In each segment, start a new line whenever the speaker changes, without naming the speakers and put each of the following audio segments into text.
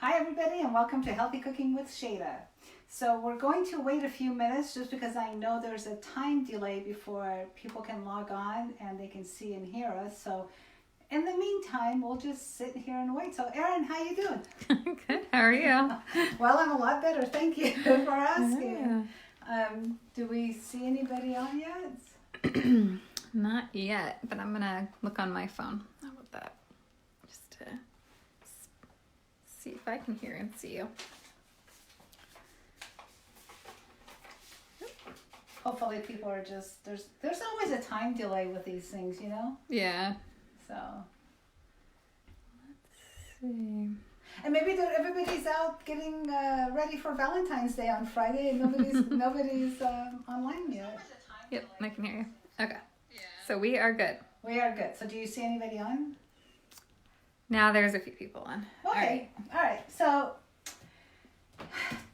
Hi everybody and welcome to Healthy Cooking with Shayda. So we're going to wait a few minutes just because I know there's a time delay before people can log on and they can see and hear us. So in the meantime, we'll just sit here and wait. So Erin, how you doing?
Good, how are you?
Well, I'm a lot better. Thank you for asking. Yeah. Do we see anybody on yet?
Not yet, but I'm going to look on my phone. How about that? Just to see if I can hear and see you.
Hopefully people are just, there's always a time delay with these things, you know?
Yeah.
So.
Let's see.
And maybe everybody's out getting ready for Valentine's Day on Friday and nobody's online yet.
Yep, I can hear you. Okay. Yeah. So we are good.
We are good. So do you see anybody on?
Now there's a few people on.
Okay. All right. So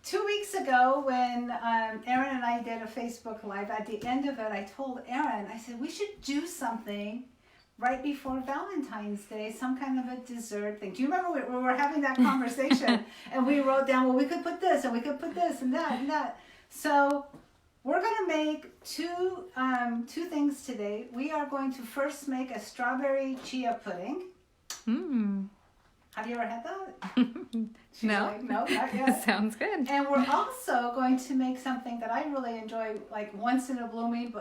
2 weeks ago when Erin and I did a Facebook Live, at the end of it, I told Erin, I said, we should do something right before Valentine's Day, some kind of a dessert thing. Do you remember we were having that conversation and we wrote down, well, we could put this and we could put this and that and that. So we're going to make two things today. We are going to first make a strawberry chia pudding. Have you ever had that?
No.
Like, no, not yet.
Sounds good.
And we're also going to make something that I really enjoy, like once in a blue moon,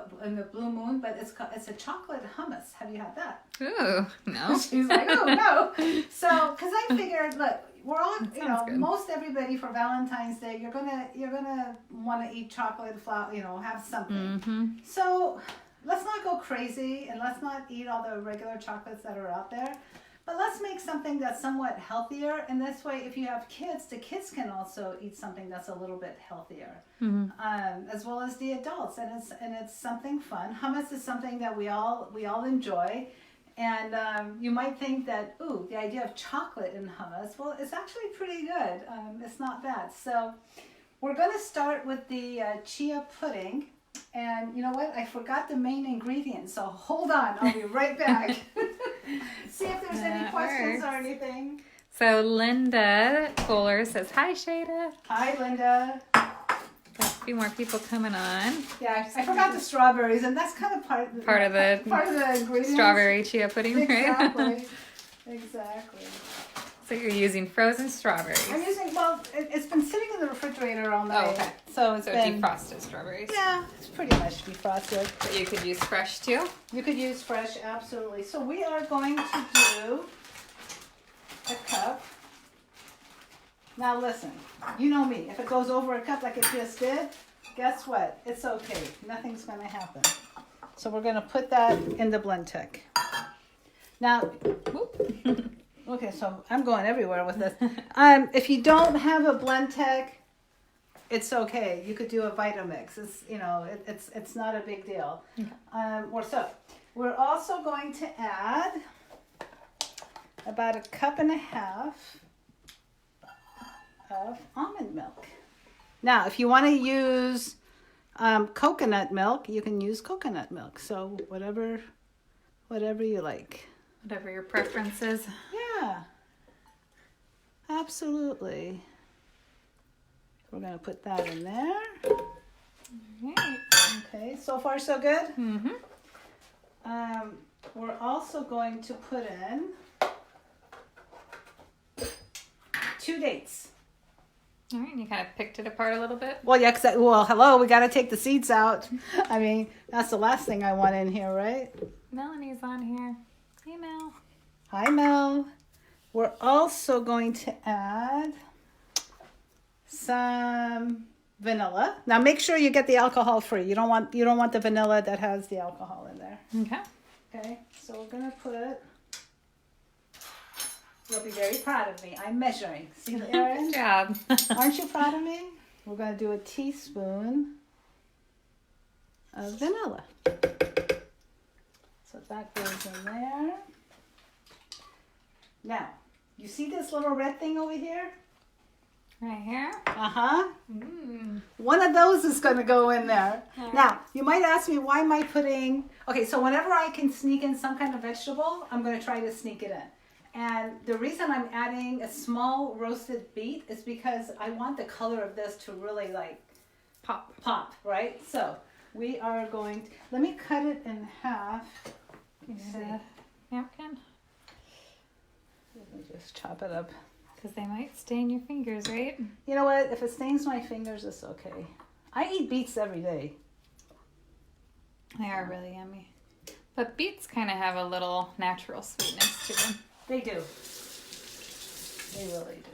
but it's a chocolate hummus. Have you had that?
Ooh, no.
She's like, oh no. So, because I figured, look, we're all,
good.
most everybody for Valentine's Day, you're gonna want to eat chocolate, flour, have something.
Mm-hmm.
So let's not go crazy and let's not eat all the regular chocolates that are out there. But let's make something that's somewhat healthier, and this way, if you have kids, the kids can also eat something that's a little bit healthier, as well as the adults. And it's something fun. Hummus is something that we all enjoy, and you might think that the idea of chocolate in hummus, well, it's actually pretty good. It's not bad. So we're going to start with the chia pudding. And you know what? I forgot the main ingredient, so hold on. I'll be right back. See if there's any questions or anything.
So Linda Fuller says, hi, Shayda.
Hi, Linda.
Got a few more people coming on.
Yeah, I forgot the strawberries, and that's kind of part of the ingredients.
Strawberry chia pudding, right?
Exactly.
So you're using frozen strawberries.
I'm using, it's been sitting in the refrigerator all night.
Oh, okay.
So it's been
defrosted strawberries.
Yeah, it's pretty much defrosted.
But you could use fresh too?
You could use fresh, absolutely. So we are going to do a cup. Now listen, you know me. If it goes over a cup like it just did, guess what? It's okay. Nothing's going to happen. So we're going to put that in the blend tech. Now, okay, so I'm going everywhere with this. If you don't have a blend tech, it's okay. You could do a Vitamix. It's not a big deal. Okay. We're also going to add about 1.5 cups of almond milk. Now, if you want to use coconut milk, you can use coconut milk. So whatever you like.
Whatever your preference is.
Yeah, absolutely. We're going to put that in there.
Right.
Okay, so far so good?
Mm-hmm.
We're also going to put in 2 dates.
All right, and you kind of picked it apart a little bit?
Well, yeah, hello, we got to take the seeds out. I mean, that's the last thing I want in here, right?
Melanie's on here. Hey, Mel.
Hi, Mel. We're also going to add some vanilla. Now make sure you get the alcohol free. You don't want the vanilla that has the alcohol in there.
Okay.
Okay, so we're gonna put. You'll be very proud of me. I'm measuring. See, Erin?
Good job.
Aren't you proud of me? We're gonna do a teaspoon of vanilla. So that goes in there. Now, you see this little red thing over here?
Right here?
Uh-huh. One of those is going to go in there. Right. Now, you might ask me, why am I putting... Okay, so whenever I can sneak in some kind of vegetable, I'm going to try to sneak it in. And the reason I'm adding a small roasted beet is because I want the color of this to really like pop, right? So we are going to, let me cut it in half.
You need a napkin?
Let me just chop it up.
Because they might stain your fingers, right?
You know what? If it stains my fingers, it's okay. I eat beets every day.
They are really yummy. But beets kind of have a little natural sweetness to them.
They do. They really do.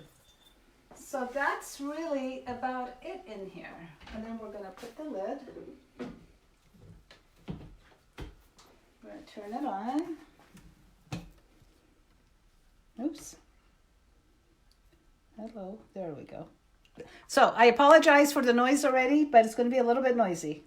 So that's really about it in here. And then we're going to put the lid. We're going to turn it on. Oops. Hello. There we go. So I apologize for the noise already, but it's going to be a little bit noisy.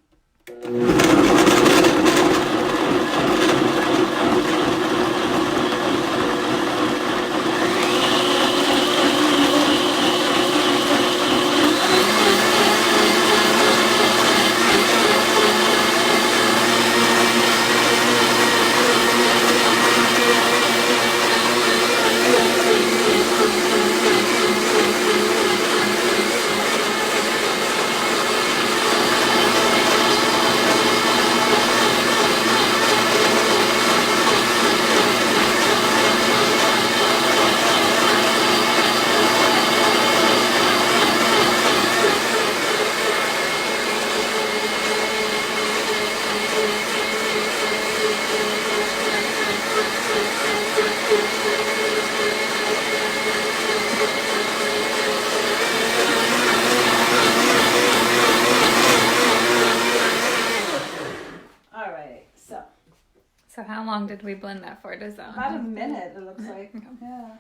So how long did we blend that for? Does that
about a minute, it looks like. Yeah.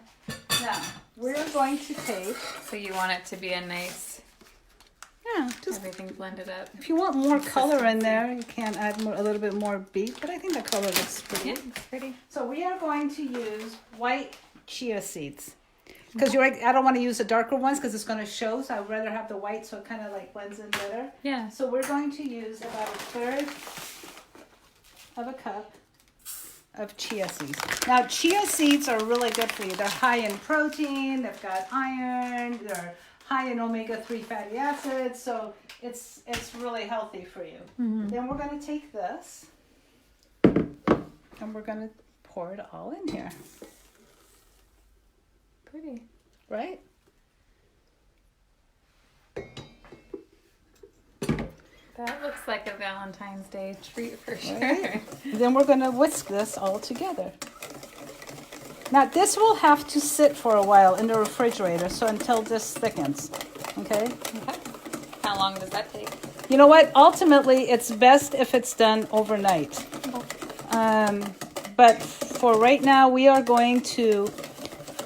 Now, we're going to take...
So you want it to be a nice...
Yeah, just...
Everything blended up.
If you want more color in there, you can add a little bit more beet, but I think the color looks pretty.
Yeah, it's pretty.
So we are going to use white chia seeds. Because I don't want to use the darker ones because it's going to show, so I'd rather have the white so it kind of like blends in better.
Yeah.
So we're going to use about 1/3 of a cup of chia seeds. Now, chia seeds are really good for you. They're high in protein, they've got iron, they're high in omega-3 fatty acids, so it's really healthy for you.
Mm-hmm.
Then we're going to take this and we're going to pour it all in here.
Pretty.
Right?
That looks like a Valentine's Day treat for sure.
Right? Then we're going to whisk this all together. Now this will have to sit for a while in the refrigerator, so until this thickens. Okay?
Okay. How long does that take?
You know what? Ultimately, it's best if it's done overnight. But for right now, we are going to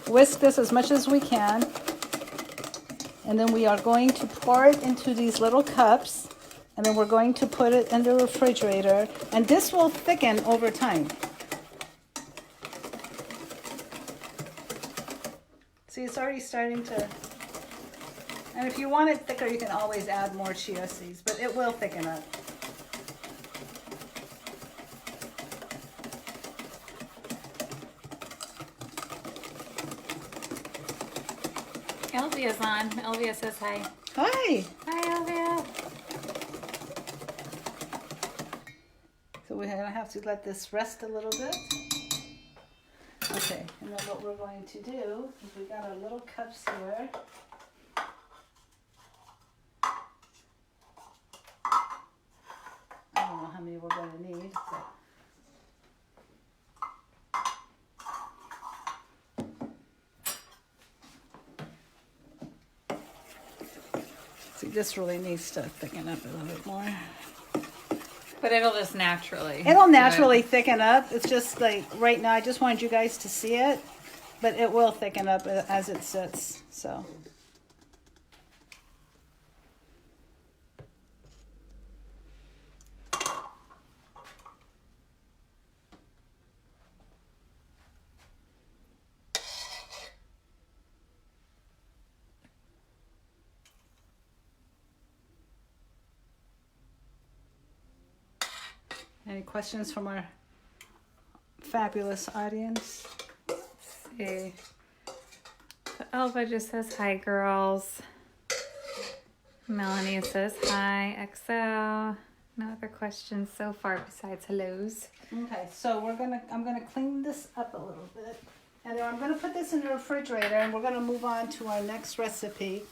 whisk this as much as we can. And then we are going to pour it into these little cups. And then we're going to put it in the refrigerator. And this will thicken over time. See, it's already starting to... And if you want it thicker, you can always add more chia seeds. But it will thicken up.
Elvia's on. Elvia says hi.
Hi!
Hi, Elvia.
So we're going to have to let this rest a little bit. Okay, and then what we're going to do is we got our little cups here. I don't know how many we're going to need. But... See, this really needs to thicken up a little bit more.
But it'll just naturally.
It'll naturally thicken up. It's just like right now, I just wanted you guys to see it, but it will thicken up as it sits. So. Any questions from our fabulous audience?
Let's see. Okay. Elva just says hi, girls. Melanie says hi, XO. No other questions so far besides hellos.
Okay, so I'm gonna clean this up a little bit. And then I'm gonna put this in the refrigerator and we're gonna move on to our next recipe.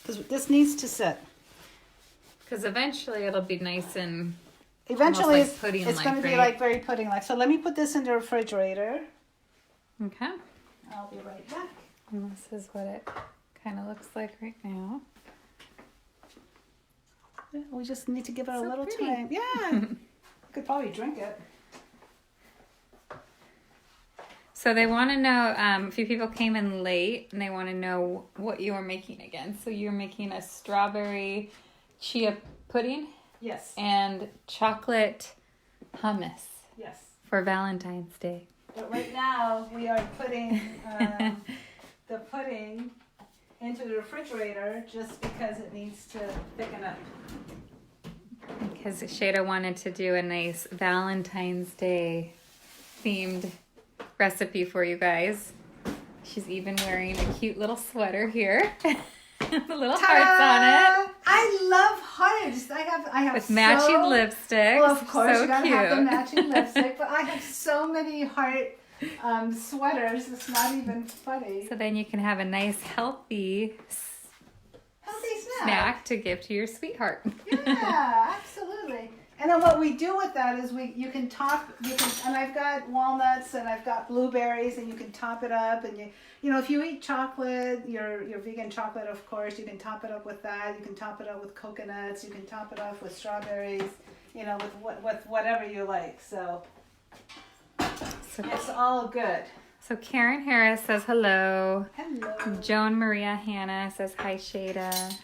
Because this needs to sit.
Because eventually it'll be nice and
Eventually
almost like pudding-like,
it's gonna be
right?
like very pudding-like. So let me put this in the refrigerator.
Okay.
I'll be right back.
And this is what it kind of looks like right now.
We just need to give it a
So
little
pretty.
time. Yeah. Could probably drink it.
So they want to know, a few people came in late and they want to know what you are making again. So you're making a strawberry chia pudding
Yes.
and chocolate hummus
Yes.
for Valentine's Day.
But right now we are putting the pudding into the refrigerator just because it needs to thicken up.
Because Shayda wanted to do a nice Valentine's Day themed recipe for you guys. She's even wearing a cute little sweater here. The little hearts on it.
I love hearts. I have
With matching lipsticks.
Well, of course,
so
you gotta
cute.
have the matching lipstick. But I have so many heart sweaters. It's not even funny.
So then you can have a nice healthy
Healthy snack.
snack to give to your sweetheart.
Yeah, absolutely. And then what we do with that is you can and I've got walnuts and I've got blueberries and you can top it up and you know if you eat chocolate, your vegan chocolate, of course, you can top it up with that. You can top it up with coconuts. You can top it off with strawberries. You know, with whatever you like. So it's all good.
So Karen Harris says hello.
Hello.
Joan Maria Hannah says hi, Shayda.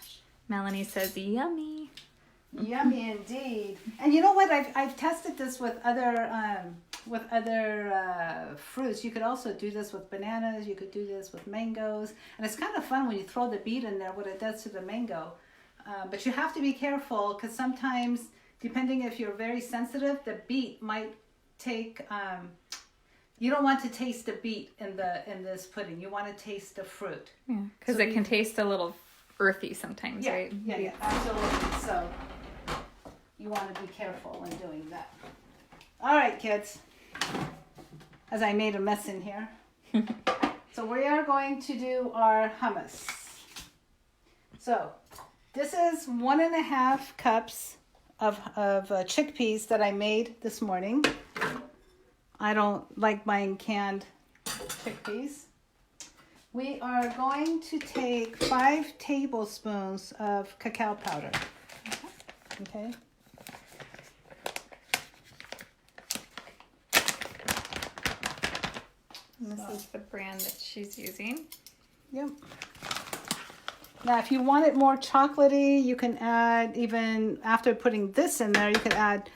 Melanie says yummy.
Yummy indeed. And you know what? I've tested this with other fruits. You could also do this with bananas. You could do this with mangoes. And it's kind of fun when you throw the beet in there, what it does to the mango. But you have to be careful because sometimes, depending if you're very sensitive, the beet might take. You don't want to taste the beet in this pudding. You want to taste the fruit.
Yeah, because
So
it can taste a little earthy sometimes, right?
Yeah, absolutely. So you want to be careful when doing that. All right, kids. As I made a mess in here. So we are going to do our hummus. So this is 1.5 cups of chickpeas that I made this morning. I don't like buying canned chickpeas. We are going to take 5 tablespoons of cacao powder. Okay.
And this is the brand that she's using.
Yep. Now, if you want it more chocolatey, you can add, even after putting this in there, you could add,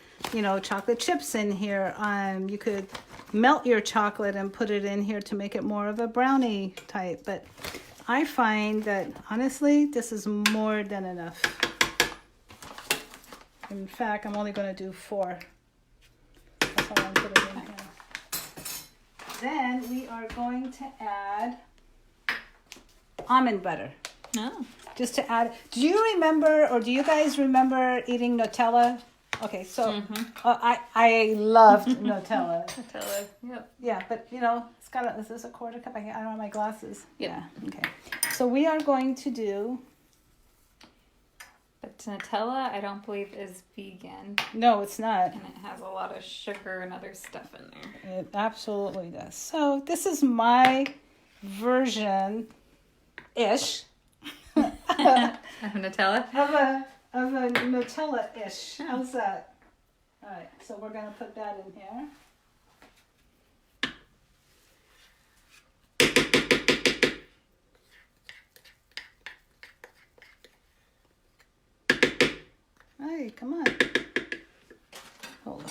chocolate chips in here. You could melt your chocolate and put it in here to make it more of a brownie type. But I find that, honestly, this is more than enough. In fact, I'm only going to do 4. That's all I'm putting in here. Then we are going to add almond butter.
Oh.
Just to add. Do you remember, or do you guys remember eating Nutella? Okay, so I loved Nutella.
Nutella, yep.
Yeah, but it's got is this a quarter cup? I don't have my glasses.
Yep.
Yeah, okay. So we are going to do.
But Nutella, I don't believe is vegan.
No, it's not.
And it has a lot of sugar and other stuff in there.
It absolutely does. So this is my version-ish.
Nutella?
Of a Nutella-ish. How's that? All right, so we're going to put that in here. Hey, come on. Hold on.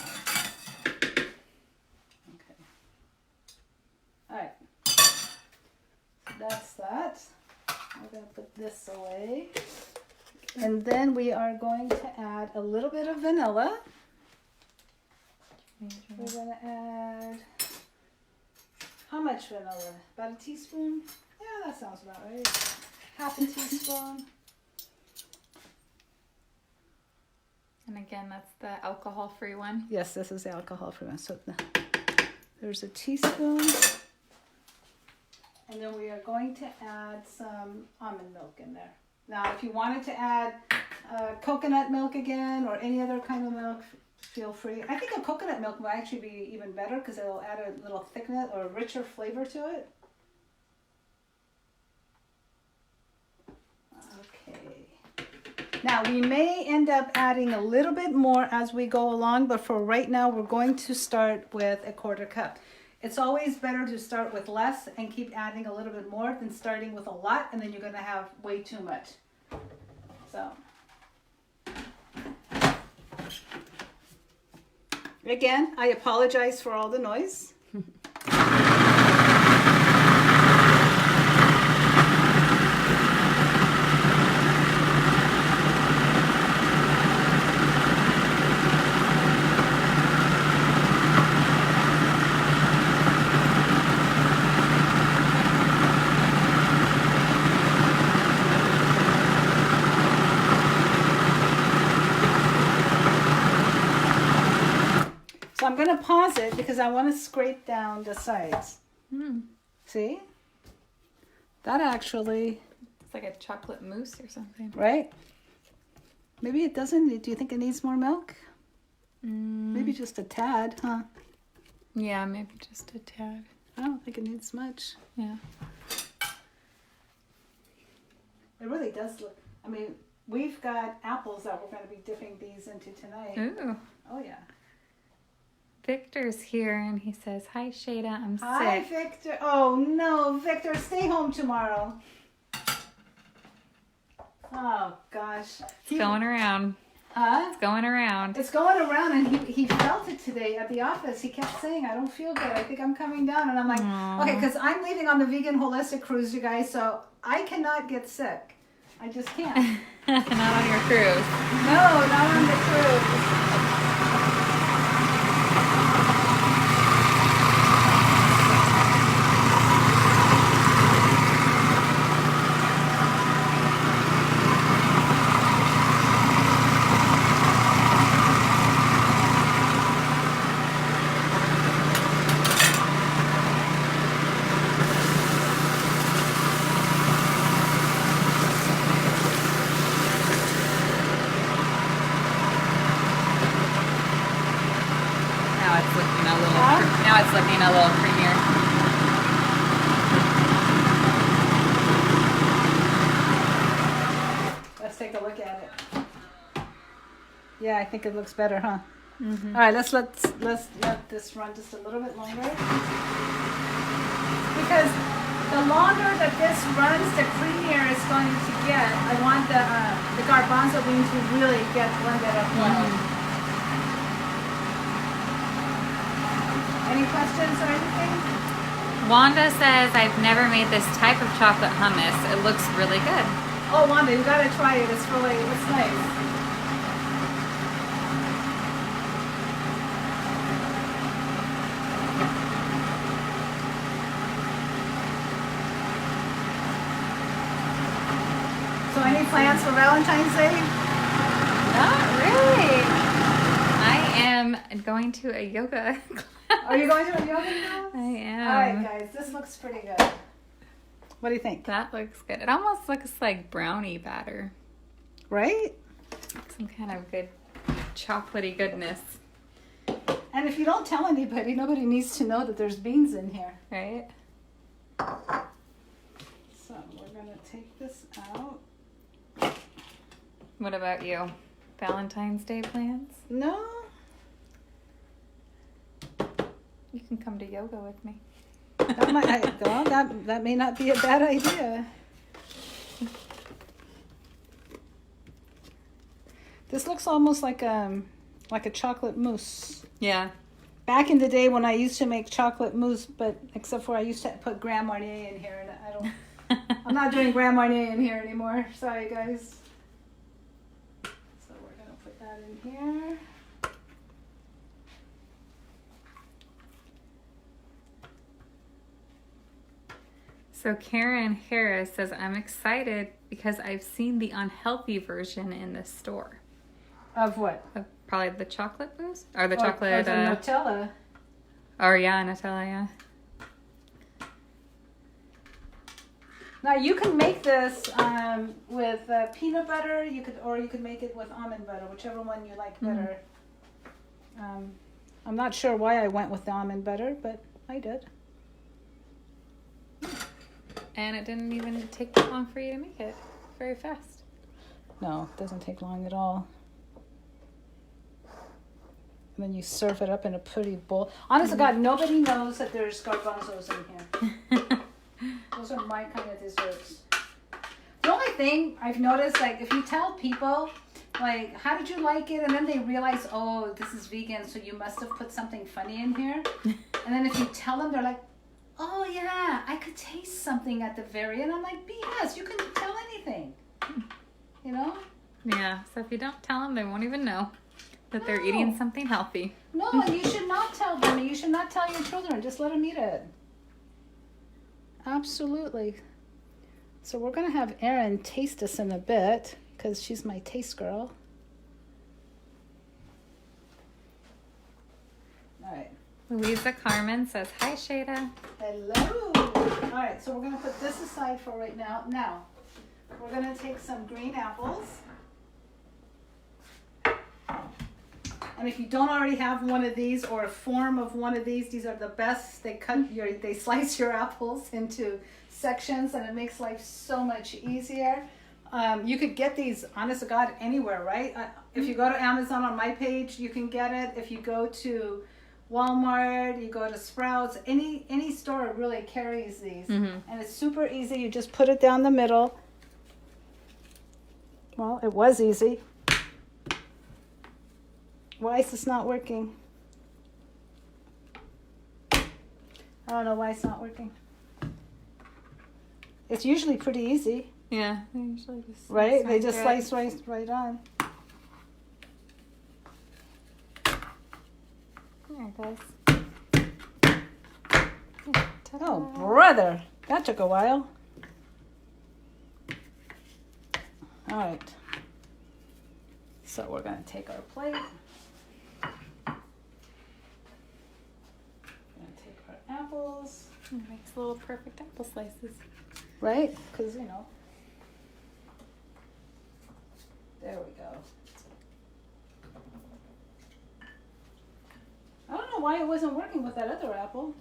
Okay. All right. That's that. We're going to put this away. And then we are going to add a little bit of vanilla. We're going to add How much vanilla? About a teaspoon? Yeah, that sounds about right. Half a teaspoon.
And again, that's the alcohol-free one.
Yes, this is the alcohol-free one. So there's a teaspoon. And then we are going to add some almond milk in there. Now, if you wanted to add coconut milk again or any other kind of milk, feel free. I think a coconut milk will actually be even better because it'll add a little thickness or a richer flavor to it. Okay. Now, we may end up adding a little bit more as we go along, but for right now, we're going to start with a 1/4 cup. It's always better to start with less and keep adding a little bit more than starting with a lot, and then you're going to have way too much. So, again, I apologize for all the noise. So I'm going to pause it because I want to scrape down the sides. See? That actually...
It's like a chocolate mousse or something.
Right? Maybe it doesn't. Do you think it needs more milk? Maybe just a tad, huh?
Yeah, maybe just a tad.
I don't think it needs much.
Yeah.
It really does look... I mean, we've got apples that we're going to be dipping these into tonight.
Ooh.
Oh, yeah.
Victor's here and he says, "Hi, Shayda, I'm
Hi,
sick."
Victor. Oh, no, Victor, stay home tomorrow. Oh, gosh.
It's going around.
Huh?
It's going around.
It's going around, and he felt it today at the office. He kept saying, "I don't feel good. I think I'm coming down." And I'm like, okay, because I'm leaving on the vegan holistic cruise, you guys, so I cannot get sick. I just can't.
Not on your cruise.
No, not on the cruise.
Now it's looking a little creamier.
Let's take a look at it. Yeah, I think it looks better, huh? All right, let's let this run just a little bit longer. Because the longer that this runs, the creamier it's going to get. I want the garbanzo bean to really get blended up well. Any questions or anything?
Wanda says, "I've never made this type of chocolate hummus. It looks really good."
Oh, Wanda, you gotta try it. It's nice. So any plans for Valentine's Day?
Not really. I am going to a yoga class.
Are you going to a yoga class?
I am.
All right, guys, this looks pretty good. What do you think?
That looks good. It almost looks like brownie batter.
Right?
Some kind of good chocolatey goodness.
And if you don't tell anybody, nobody needs to know that there's beans in here.
Right?
So we're going to take this out.
What about you? Valentine's Day plans?
No.
You can come to yoga with me.
That may not be a bad idea. This looks almost like a chocolate mousse.
Yeah.
Back in the day when I used to make chocolate mousse, but except for I used to put Grand Marnier in here, and I don't. I'm not doing Grand Marnier in here anymore. Sorry, guys. So we're gonna put that in here.
So Karen Harris says, I'm excited because I've seen the unhealthy version in the store.
Of what?
Probably the chocolate mousse? Or the
Or
chocolate...
the Nutella.
Or yeah, Nutella, yeah.
Now you can make this with peanut butter. You could make it with almond butter, whichever one you like better. I'm not sure why I went with the almond butter, but I did.
And it didn't even take that long for you to make it. Very fast.
No, it doesn't take long at all. And then you serve it up in a pretty bowl. Honest to God, nobody knows that there's garbanzos in here. Those are my kind of desserts. The only thing I've noticed, like, if you tell people, like, how did you like it? And then they realize, oh, this is vegan, so you must have put something funny in here. And then if you tell them, they're like, oh, yeah, I could taste something at the very end. I'm like, BS, you can tell anything. You know?
Yeah, so if you don't tell them, they won't even know that they're eating something healthy.
No, and you should not tell them. You should not tell your children. Just let them eat it. Absolutely. So we're going to have Erin taste this in a bit because she's my taste girl. All right.
Louisa Carmen says, hi, Shayda.
Hello. All right, so we're going to put this aside for right now. Now, we're going to take some green apples. And if you don't already have one of these or a form of one of these are the best. They slice your apples into sections and it makes life so much easier. You could get these, honest to God, anywhere, right? If you go to Amazon on my page, you can get it. If you go to Walmart, you go to Sprouts, any store really carries these. And it's super easy. You just put it down the middle. Well, it was easy. Why is this not working? I don't know why it's not working. It's usually pretty easy.
Yeah, they usually just
right? They just slice right on.
There it goes.
Oh, brother. That took a while. All right. So we're going to take our plate. Apples.
It makes little perfect apple slices.
Right? Because, you know. There we go. I don't know why it wasn't working with that other apple.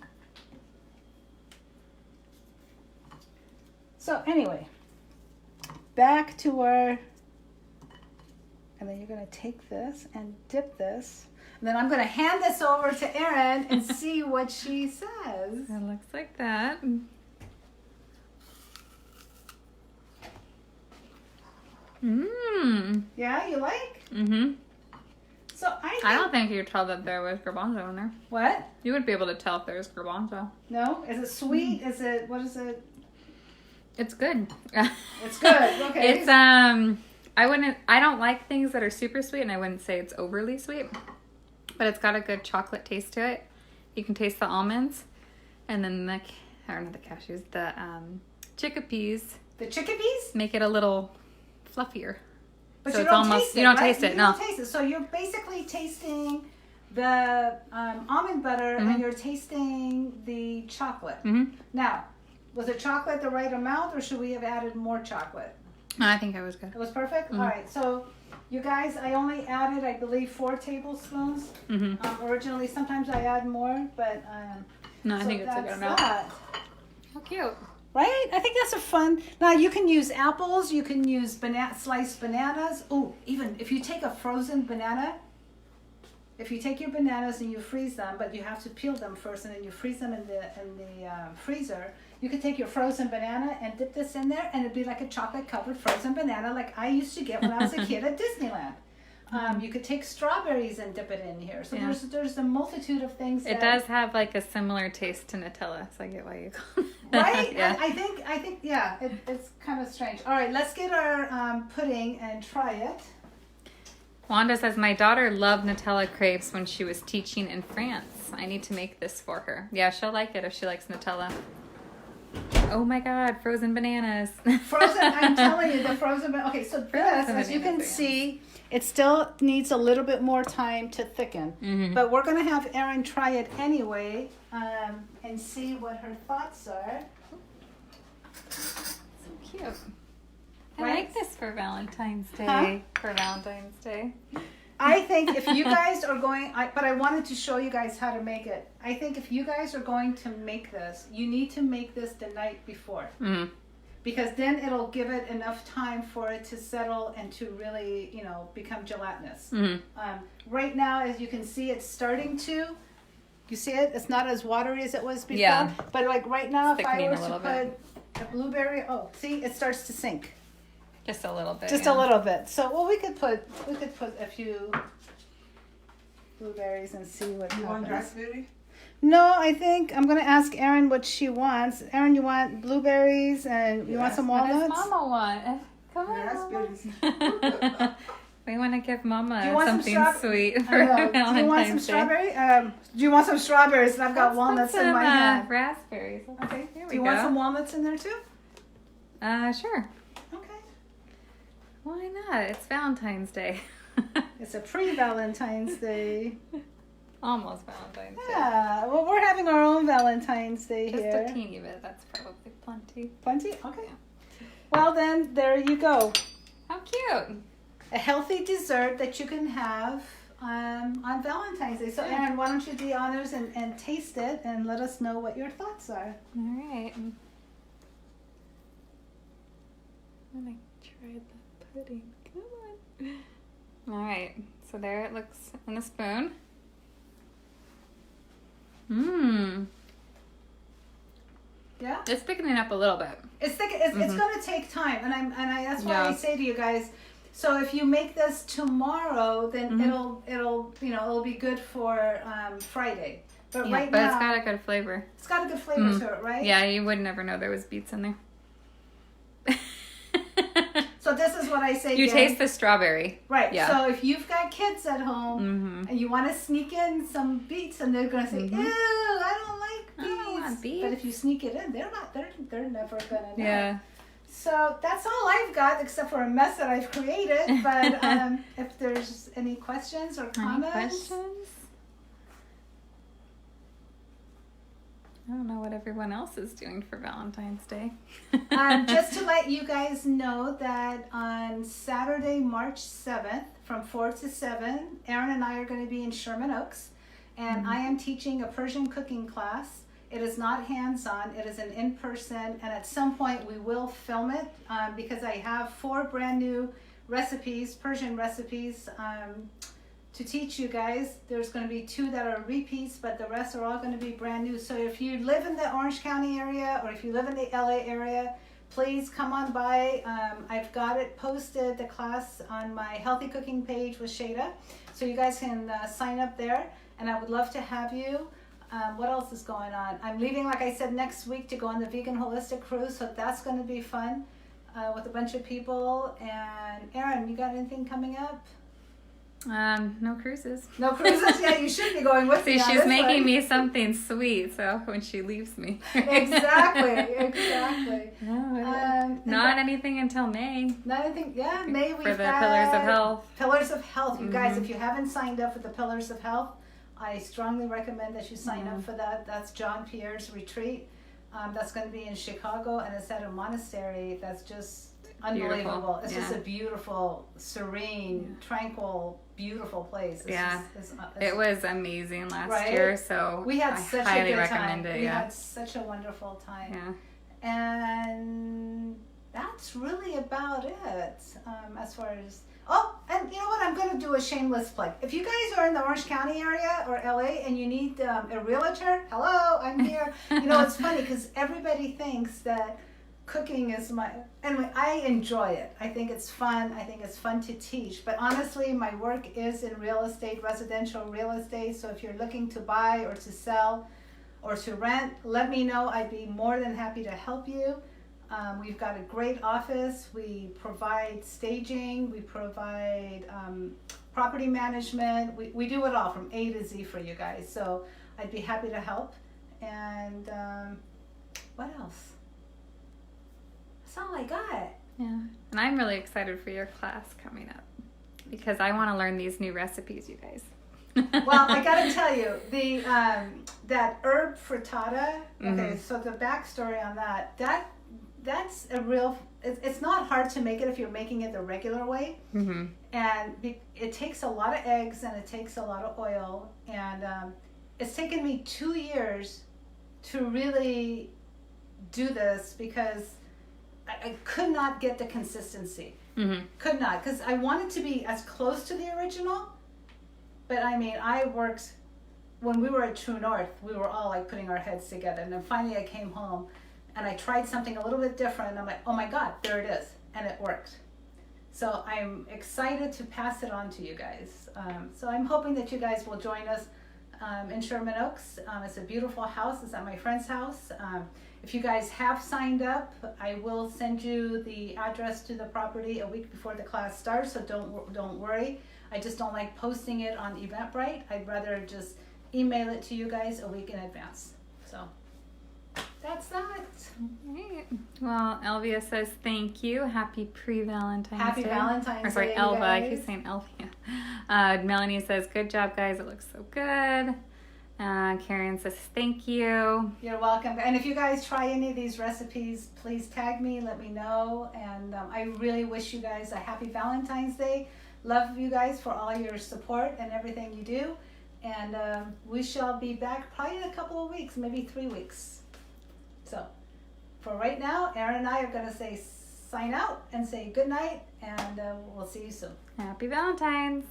So, anyway. Back to our... And then you're going to take this and dip this. And then I'm going to hand this over to Erin and see what she says.
It looks like that. Mmm.
Yeah, you like?
Mm-hmm.
So
I don't think you could tell that there was garbanzo in there.
What?
You wouldn't be able to tell if there was garbanzo.
No? Is it sweet? Is it, what is it?
It's good.
It's good. Okay.
It's, I don't like things that are super sweet, and I wouldn't say it's overly sweet. But it's got a good chocolate taste to it. You can taste the almonds, and then not the cashews, the chickpeas.
The chickpeas?
Make it a little fluffier.
But
so
you
it's
don't
almost,
taste it,
you don't
right?
taste it,
you
no.
don't taste it. So you're basically tasting the almond butter and you're tasting the chocolate. Now, was the chocolate the right amount, or should we have added more chocolate?
No, I think it was good.
It was perfect? All right, so you guys, I only added, I believe, 4 tablespoons. Originally, sometimes I add more, but...
no, I think it's a good amount. How cute.
Right? I think that's a fun... Now, you can use apples. You can use sliced bananas. Oh, even if you take a frozen banana, if you take your bananas and you freeze them, but you have to peel them first, and then you freeze them in the freezer, you could take your frozen banana and dip this in there, and it'd be like a chocolate-covered frozen banana like I used to get when I was a kid at Disneyland. You could take strawberries and dip it in here. So there's a multitude of things.
It does have like a similar taste to Nutella, so I get why you call it.
Right?
Yeah.
I think yeah, it's kind of strange. All right, let's get our pudding and try it.
Wanda says, my daughter loved Nutella crepes when she was teaching in France. I need to make this for her. Yeah, she'll like it if she likes Nutella. Oh my God, frozen bananas.
Frozen, I'm telling you, the frozen. Okay, so this, as you can see, it still needs a little bit more time to thicken.
Mm-hmm.
But we're gonna have Erin try it anyway, and see what her thoughts are.
So cute. I
Right?
like this for Valentine's Day.
Huh?
For Valentine's Day.
I think if you guys are going, but I wanted to show you guys how to make it. I think if you guys are going to make this, you need to make this the night before.
Mm-hmm.
Because then it'll give it enough time for it to settle and to really, you know, become gelatinous.
Mm-hmm.
Right now, as you can see, it's starting to. You see it? It's not as watery as it was before.
Yeah.
But like right now, if I
Thickening
were
a
to
little
put a blueberry, see, it starts to sink.
Just a little bit.
Just a little bit. So, well, we could put a few blueberries and see what
You want
happens.
raspberry?
No, I think I'm gonna ask Erin what she wants. Erin, you want blueberries and you want some
What does
walnuts?
Mama want? Come on,
Raspberries.
Mama. We want to give Mama
Do you want some
something sweet
I
for
know.
Valentine's
Do you want some
Day.
strawberry? Do you want some strawberries? And I've got
Let's
walnuts
put
in my
some,
hand.
raspberries.
Okay.
Here
Do
we
you
go.
want some walnuts in there too?
Sure.
Okay.
Why not? It's Valentine's Day.
It's a pre-Valentine's Day.
Almost Valentine's Day.
Yeah. Well, we're having our own Valentine's Day
Just
here.
a teeny bit. That's probably plenty.
Plenty? Okay. Well, then, there you go.
How cute.
A healthy dessert that you can have on Valentine's Day. So,
Yeah.
Erin, why don't you do the honors and taste it and let us know what your thoughts are.
All right. I'm gonna try the pudding. Come on. All right. So there it looks in a spoon. Mmm.
Yeah?
It's thickening up a little bit.
It's thick. It's going to take time, and that's why I
Yeah.
say to you guys. So if you make this tomorrow, then it'll be good for Friday. But
Yeah,
right
but
now,
it's got a good flavor.
it's got a good flavor to it, right?
Yeah, you would never know there was beets in there.
So this is what I say.
You
again.
taste the strawberry.
Right.
Yeah.
So if you've got kids at home
Mm-hmm.
and you want to sneak in some beets, and they're going to say,
Mhm.
"Ew, I don't like
I don't want
beets." But
beets.
if you sneak it in, they're never going to know.
Yeah.
So that's all I've got, except for a mess that I've created. But if there's any questions or
Any
comments,
questions? I don't know what everyone else is doing for Valentine's Day.
just to let you guys know that on Saturday, March 7th, from 4 to 7, Erin and I are going to be in Sherman Oaks, and I am teaching a Persian cooking class. It is not hands-on, it is an in-person, and at some point we will film it because I have 4 brand new recipes, Persian recipes, to teach you guys. There's going to be 2 that are repeats, but the rest are all going to be brand new. So if you live in the Orange County area or if you live in the LA area, please come on by. I've got it posted, the class, on my healthy cooking page with Shayda. So you guys can sign up there, and I would love to have you. What else is going on? I'm leaving, like I said, next week to go on the Vegan Holistic Cruise, so that's going to be fun with a bunch of people. And Erin, you got anything coming up?
No cruises.
No cruises? Yeah, you should be going with
See,
me on
she's
this
making
one.
me something sweet, so when she leaves me.
Exactly.
Not anything until May.
Not anything. Yeah, May we've
For the
got
Pillars of Health.
Pillars of Health. You guys, if you haven't signed up for the Pillars of Health, I strongly recommend that you sign up for that. That's John Pierre's retreat. That's going to be in Chicago, and it's at a monastery that's just unbelievable.
Beautiful.
It's just a beautiful, serene, tranquil, beautiful place. It's
It was amazing last
Right?
year, so
we had
I
such
highly
a good
recommend
time.
it.
We
Yeah.
had such a wonderful time.
Yeah.
And that's really about it as far as... Oh, and you know what? I'm going to do a shameless plug. If you guys are in the Orange County area or LA and you need a realtor, hello, I'm here. You know, it's funny because everybody thinks that cooking is my... Anyway, I enjoy it. I think it's fun. I think it's fun to teach. But honestly, my work is in real estate, residential real estate. So if you're looking to buy or to sell or to rent, let me know. I'd be more than happy to help you. We've got a great office. We provide staging. We provide property management. We do it all from A to Z for you guys. So I'd be happy to help. And what else? That's all I got.
Yeah. And I'm really excited for your class coming up because I want to learn these new recipes, you guys.
Well, I gotta tell you, the that herb frittata. Okay, so the backstory on that's a real. It's not hard to make it if you're making it the regular way, and it takes a lot of eggs and it takes a lot of oil, and it's taken me 2 years to really do this because I could not get the consistency. Could not, because I wanted to be as close to the original. But I mean, I worked, when we were at True North, we were all like putting our heads together. And then finally I came home and I tried something a little bit different. And I'm like, oh my God, there it is. And it worked. So I'm excited to pass it on to you guys. So I'm hoping that you guys will join us in Sherman Oaks. It's a beautiful house. It's at my friend's house. If you guys have signed up, I will send you the address to the property a week before the class starts. So don't worry. I just don't like posting it on Eventbrite. I'd rather just email it to you guys a week in advance. So that's that.
All right. Well, Elvia says thank you. Happy pre-Valentine's
Happy
Day.
Valentine's
Or sorry,
Day,
Elva. I
guys.
keep saying Elvia. Melanie says, good job, guys. It looks so good. Karen says, thank you.
You're welcome. And if you guys try any of these recipes, please tag me, let me know. And I really wish you guys a happy Valentine's Day. Love you guys for all your support and everything you do. And we shall be back probably in a couple of weeks, maybe 3 weeks. So for right now, Aaron and I are going to say sign out and say good night. And we'll see you soon.
Happy Valentine's.